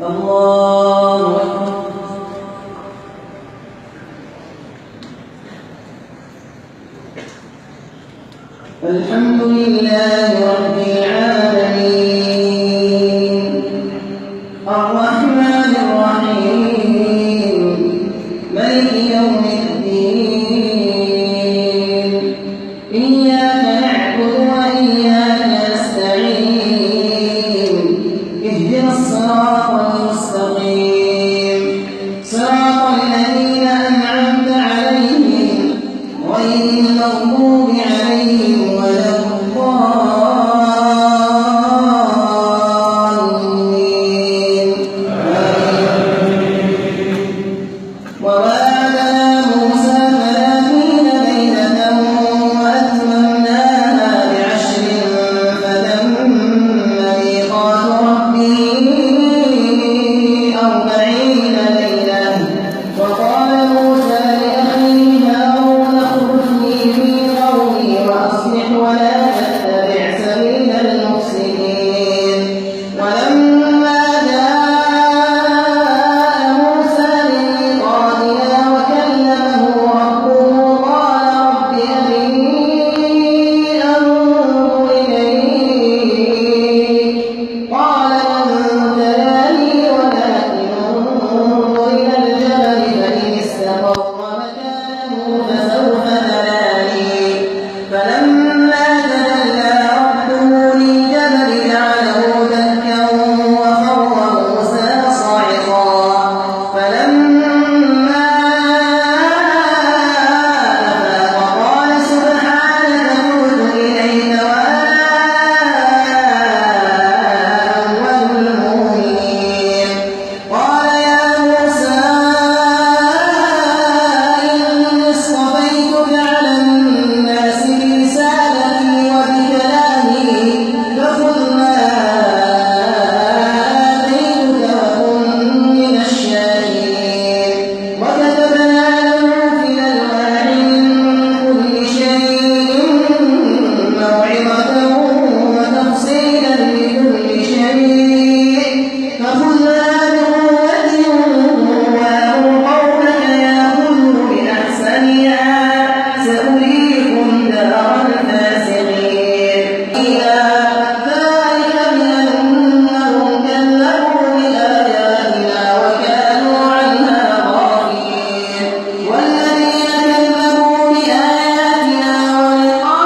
الله أكبر. الحمد لله رب العالمين الرحمن الرحيم مالك يوم الدين إياك نعبد وإياك نستعين اهدنا الصراط المستقيم صراط الذين أنعمت عليهم غير المغضوب عليهم ولا الضالين. ووعدنا موسى 30 ليلة وأتممناها ب10 فتم ميقات ربه 40 ليلة. وقال موسى لأخيه هارون اخلفني في قومي وأصلح ولا تتبع سبيل المفسدين. ولما جاء موسى لميقاتنا وكلمه ربه قال رب أرني أنظر إليك قال